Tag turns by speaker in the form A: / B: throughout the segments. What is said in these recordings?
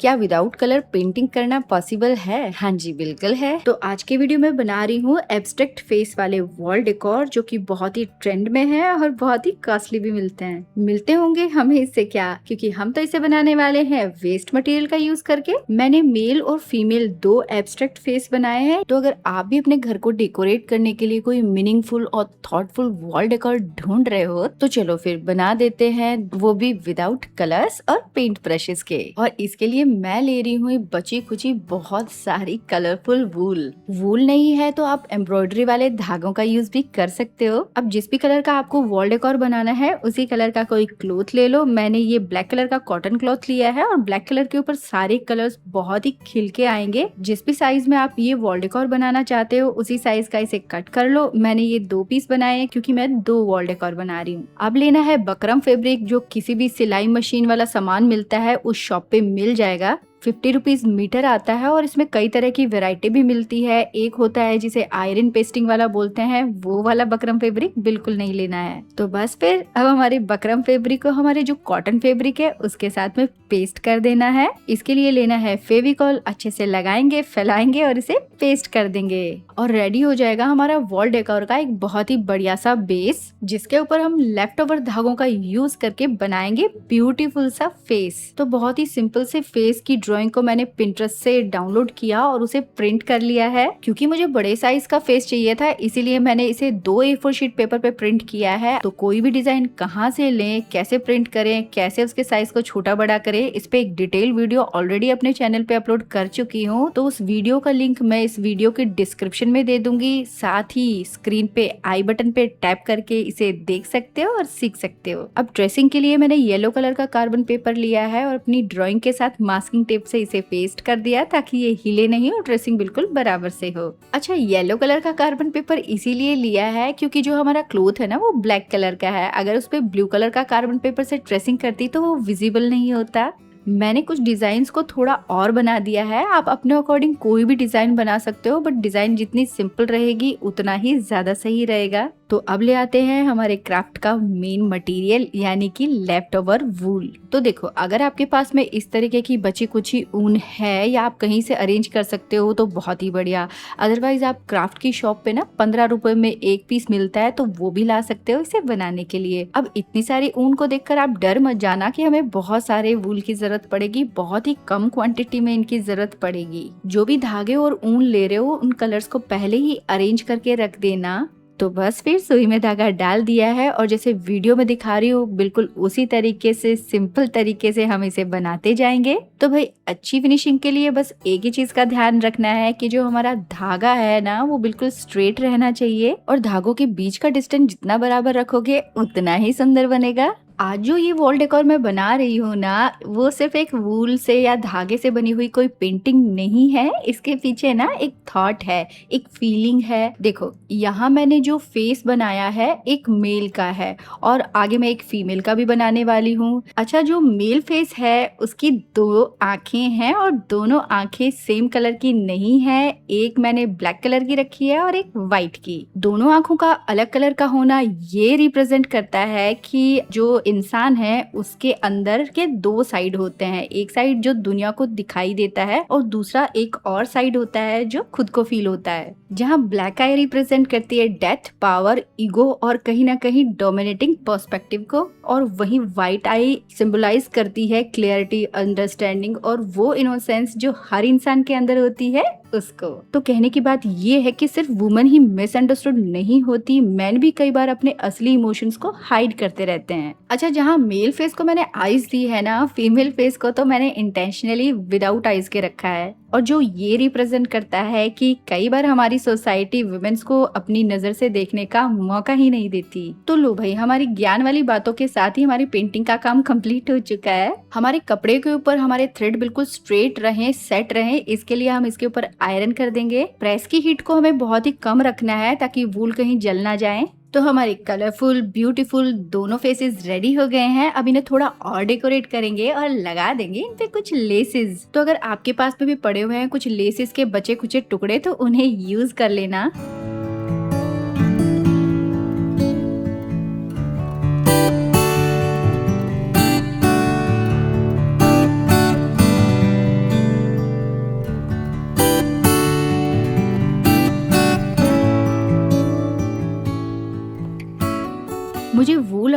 A: क्या without colour painting करना possible है? हाँ जी, बिल्कुल है। तो आज के वीडियो में बना रही हूँ एब्स्ट्रैक्ट फेस वाले वॉल डेकोर, जो कि बहुत ही ट्रेंड में है और बहुत ही कॉस्टली भी मिलते हैं। मिलते होंगे हमें इससे क्या, क्योंकि हम तो इसे बनाने वाले हैं वेस्ट मटेरियल का यूज करके। मैंने मेल और फीमेल दो एब्स्ट्रैक्ट फेस बनाए हैं। तो अगर आप भी अपने घर को डेकोरेट करने के लिए कोई मीनिंगफुल और थॉटफुल वॉल डेकोर ढूंढ रहे हो, तो चलो फिर बना देते हैं, वो भी विदाउट कलर्स और पेंट ब्रशेस के। और इसके लिए मैं ले रही हूँ बची खुची बहुत सारी कलरफुल वूल नहीं है तो आप एम्ब्रॉयडरी वाले धागों का यूज भी कर सकते हो। अब जिस भी कलर का आपको वॉल डेकोर बनाना है उसी कलर का कोई क्लॉथ ले लो। मैंने ये ब्लैक कलर का कॉटन क्लॉथ लिया है और ब्लैक कलर के ऊपर सारे कलर्स बहुत ही खिल के आएंगे। जिस भी साइज में आप ये वॉल डेकोर बनाना चाहते हो उसी साइज का इसे कट कर लो। मैंने ये 2 पीस बनाए हैं क्योंकि मैं 2 वॉल डेकोर बना रही हूँ। अब लेना है बकरम फैब्रिक, जो किसी भी सिलाई मशीन वाला सामान मिलता है उस शॉप पे मिल जाएगा। 50 रुपीज मीटर आता है और इसमें कई तरह की वैरायटी भी मिलती है। एक होता है जिसे आयरन पेस्टिंग वाला बोलते हैं, वो वाला बकरम फैब्रिक बिल्कुल नहीं लेना है। तो बस फिर अब हमारे बकरम फैब्रिक को हमारे जो कॉटन फैब्रिक है उसके साथ में पेस्ट कर देना है। इसके लिए लेना है फेविकॉल, अच्छे से लगाएंगे, फैलाएंगे और इसे पेस्ट कर देंगे और रेडी हो जाएगा हमारा वॉल डेकोर का एक बहुत ही बढ़िया सा बेस, जिसके ऊपर हम लेफ्ट ओवर धागों का यूज करके बनाएंगे ब्यूटीफुल सा फेस। तो बहुत ही सिंपल से फेस की ड्राइंग को मैंने पिंटरेस्ट से डाउनलोड किया और उसे प्रिंट कर लिया है। क्योंकि मुझे बड़े साइज का फेस चाहिए था, इसीलिए मैंने इसे 2 A4 शीट पेपर पे प्रिंट किया है। तो कोई भी डिजाइन कहाँ से लें, कैसे प्रिंट करें, कैसे उसके साइज को छोटा बड़ा करें, इस पे एक डिटेल वीडियो ऑलरेडी अपने चैनल पे अपलोड कर चुकी हूँ। तो उस वीडियो का लिंक मैं इस वीडियो के डिस्क्रिप्शन में दे दूंगी। साथ ही स्क्रीन पे आई बटन पे टैप करके इसे देख सकते हो और सीख सकते हो। अब ड्रेसिंग के लिए मैंने येलो कलर का कार्बन पेपर लिया है और अपनी ड्राइंग के साथ मास्किंग टेप से इसे पेस्ट कर दिया ताकि ये हिले नहीं और ड्रेसिंग बिल्कुल बराबर से हो। अच्छा, येलो कलर का कार्बन पेपर इसीलिए लिया है क्योंकि जो हमारा क्लॉथ है ना वो ब्लैक कलर का है। अगर उस पे ब्लू कलर का कार्बन पेपर से ड्रेसिंग करती तो वो विजिबल नहीं होता। मैंने कुछ डिजाइन को थोड़ा और बना दिया है। आप अपने अकॉर्डिंग कोई भी डिजाइन बना सकते हो, बट डिजाइन जितनी सिंपल रहेगी उतना ही ज्यादा सही रहेगा। तो अब ले आते हैं हमारे क्राफ्ट का मेन मटेरियल, यानी कि लेफ्ट ओवर वूल। तो देखो, अगर आपके पास में इस तरीके की बची कुची ऊन है या आप कहीं से अरेंज कर सकते हो तो बहुत ही बढ़िया। अदरवाइज आप क्राफ्ट की शॉप पे ना 15 रुपए में 1 पीस मिलता है, तो वो भी ला सकते हो इसे बनाने के लिए। अब इतनी सारी ऊन को देखकर आप डर मत जाना कि हमें बहुत सारे वूल की जरूरत पड़ेगी। बहुत ही कम क्वांटिटी में इनकी जरूरत पड़ेगी। जो भी धागे और ऊन ले रहे हो उन कलर्स को पहले ही अरेंज करके रख देना। तो बस फिर सुई में धागा डाल दिया है और जैसे वीडियो में दिखा रही हूँ बिल्कुल उसी तरीके से सिंपल तरीके से हम इसे बनाते जाएंगे। तो भाई अच्छी फिनिशिंग के लिए बस एक ही चीज का ध्यान रखना है कि जो हमारा धागा है ना वो बिल्कुल स्ट्रेट रहना चाहिए और धागों के बीच का डिस्टेंस जितना बराबर रखोगे उतना ही सुंदर बनेगा। आज जो ये वॉल डेकोर मैं बना रही हूँ ना, वो सिर्फ एक वूल से या धागे से बनी हुई कोई पेंटिंग नहीं है। इसके पीछे ना एक थॉट है, एक फीलिंग है। देखो, यहाँ मैंने जो फेस बनाया है एक मेल का है और आगे मैं एक फीमेल का भी बनाने वाली हूँ। अच्छा, जो मेल फेस है उसकी 2 आंखें हैं और दोनों आंखें सेम कलर की नहीं है। एक मैंने ब्लैक कलर की रखी है और एक व्हाइट की। दोनों आंखों का अलग कलर का होना ये रिप्रेजेंट करता है कि जो इंसान है उसके अंदर के 2 साइड होते हैं। एक साइड जो दुनिया को दिखाई देता है और दूसरा एक और साइड होता है जो खुद को फील होता है। जहाँ ब्लैक आई रिप्रेजेंट करती है डेथ, पावर, ईगो और कहीं ना कहीं डोमिनेटिंग पर्सपेक्टिव को, और वहीं व्हाइट आई सिंबलाइज करती है क्लियरिटी, अंडरस्टैंडिंग और वो इनोसेंस जो हर इंसान के अंदर होती है उसको। तो कहने की बात ये है कि सिर्फ वुमेन ही मिसअंडरस्टूड नहीं होती, मैन भी कई बार अपने असली इमोशंस को हाइड करते रहते हैं। अच्छा, जहाँ मेल फेस को मैंने आईज दी है ना, फीमेल फेस को तो मैंने इंटेंशनली विदाउट आईज के रखा है। और जो ये रिप्रेजेंट करता है कि कई बार हमारी सोसाइटी वुमेन्स को अपनी नजर से देखने का मौका ही नहीं देती। तो लो भाई, हमारी ज्ञान वाली बातों के साथ ही हमारी पेंटिंग का काम कंप्लीट हो चुका है। हमारे कपड़े के ऊपर हमारे थ्रेड बिल्कुल स्ट्रेट रहे, सेट रहे, इसके लिए हम इसके ऊपर आयरन कर देंगे। प्रेस की हीट को हमें बहुत ही कम रखना है ताकि वूल कहीं जल ना जाए। तो हमारे कलरफुल ब्यूटीफुल दोनों फेसेस रेडी हो गए हैं। अब इन्हें थोड़ा और डेकोरेट करेंगे और लगा देंगे इन पे कुछ लेसेस। तो अगर आपके पास में भी पड़े हुए हैं कुछ लेसेस के बचे खुचे टुकड़े तो उन्हें यूज कर लेना।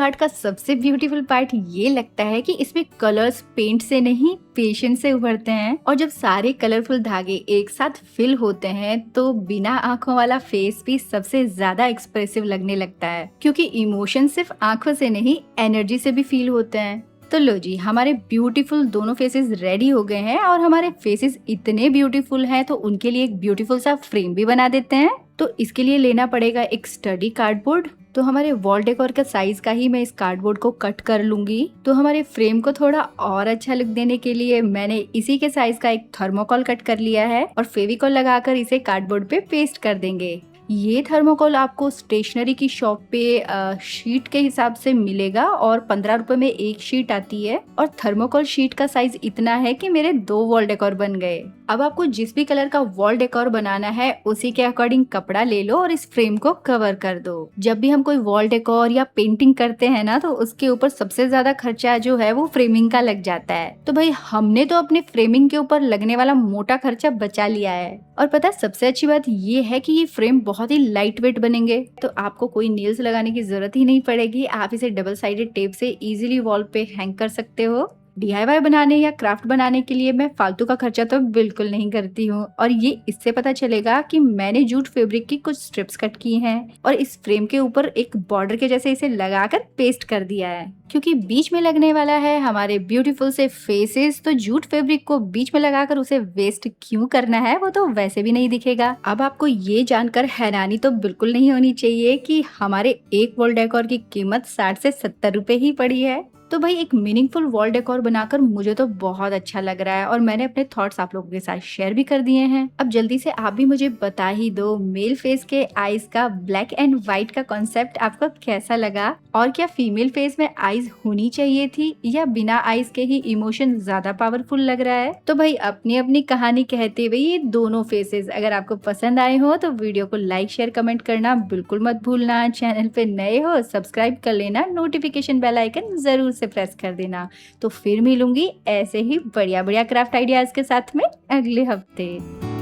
A: आर्ट का सबसे ब्यूटीफुल पार्ट ये लगता है कि इसमें कलर्स पेंट से नहीं पेशेंस से उभरते हैं, और जब सारे कलरफुल धागे एक साथ फिल होते हैं तो बिना आंखों वाला फेस भी सबसे ज्यादा एक्सप्रेसिव लगने लगता है, क्योंकि इमोशन सिर्फ आंखों से नहीं एनर्जी से भी फील होते हैं। तो लो जी, हमारे ब्यूटीफुल दोनों फेसेस रेडी हो गए हैं, और हमारे फेसेस इतने ब्यूटीफुल हैं तो उनके लिए एक ब्यूटीफुल सा फ्रेम भी बना देते हैं। तो इसके लिए लेना पड़ेगा एक स्टडी कार्डबोर्ड। तो हमारे वॉल डेकोर का साइज का ही मैं इस कार्डबोर्ड को कट कर लूंगी। तो हमारे फ्रेम को थोड़ा और अच्छा लुक देने के लिए मैंने इसी के साइज का एक थर्मोकॉल कट कर लिया है, और फेविकॉल लगाकर इसे कार्डबोर्ड पे पेस्ट कर देंगे। ये थर्मोकॉल आपको स्टेशनरी की शॉप पे शीट के हिसाब से मिलेगा, और 15 रुपए में एक शीट आती है। और थर्मोकॉल शीट का साइज इतना है कि मेरे 2 वॉल डेकोर बन गए। अब आपको जिस भी कलर का वॉल डेकोर बनाना है उसी के अकॉर्डिंग कपड़ा ले लो और इस फ्रेम को कवर कर दो। जब भी हम कोई वॉल डेकोर या पेंटिंग करते हैं ना, तो उसके ऊपर सबसे ज्यादा खर्चा जो है वो फ्रेमिंग का लग जाता है। तो भाई हमने तो अपने फ्रेमिंग के ऊपर लगने वाला मोटा खर्चा बचा लिया है। और पता है सबसे अच्छी बात ये है कि ये फ्रेम बहुत ही लाइट वेट बनेंगे, तो आपको कोई नेल्स लगाने की जरूरत ही नहीं पड़ेगी। आप इसे डबल साइडेड टेप से इजीली वॉल पे हैंग कर सकते हो। DIY बनाने या क्राफ्ट बनाने के लिए मैं फालतू का खर्चा तो बिल्कुल नहीं करती हूँ, और ये इससे पता चलेगा कि मैंने जूट फैब्रिक की कुछ स्ट्रिप्स कट की हैं और इस फ्रेम के ऊपर एक बॉर्डर के जैसे इसे लगाकर पेस्ट कर दिया है। क्योंकि बीच में लगने वाला है हमारे ब्यूटीफुल से फेसेस, तो जूट फैब्रिक को बीच में लगाकर उसे वेस्ट क्यों करना है, वो तो वैसे भी नहीं दिखेगा। अब आपको ये जानकर हैरानी तो बिल्कुल नहीं होनी चाहिए कि हमारे एक वॉल डेकोर की कीमत 60 से 70 रुपए ही पड़ी है। तो भाई एक मीनिंगफुल वॉल डेकोर बनाकर मुझे तो बहुत अच्छा लग रहा है, और मैंने अपने थॉट्स आप लोगों के साथ शेयर भी कर दिए हैं। अब जल्दी से आप भी मुझे बता ही दो, मेल फेस के आईज का ब्लैक एंड व्हाइट का कॉन्सेप्ट आपको कैसा लगा, और क्या फीमेल फेस में आईज होनी चाहिए थी या बिना आईज के ही इमोशन ज्यादा पावरफुल लग रहा है। तो भाई अपनी अपनी कहानी कहते हुए ये दोनों फेसेस अगर आपको पसंद आए हो तो वीडियो को लाइक शेयर कमेंट करना बिल्कुल मत भूलना। चैनल पे नए हो सब्सक्राइब कर लेना, नोटिफिकेशन बेल आइकन जरूर से प्रेस कर देना। तो फिर मिलूंगी ऐसे ही बढ़िया बढ़िया क्राफ्ट आइडियाज के साथ में अगले हफ्ते।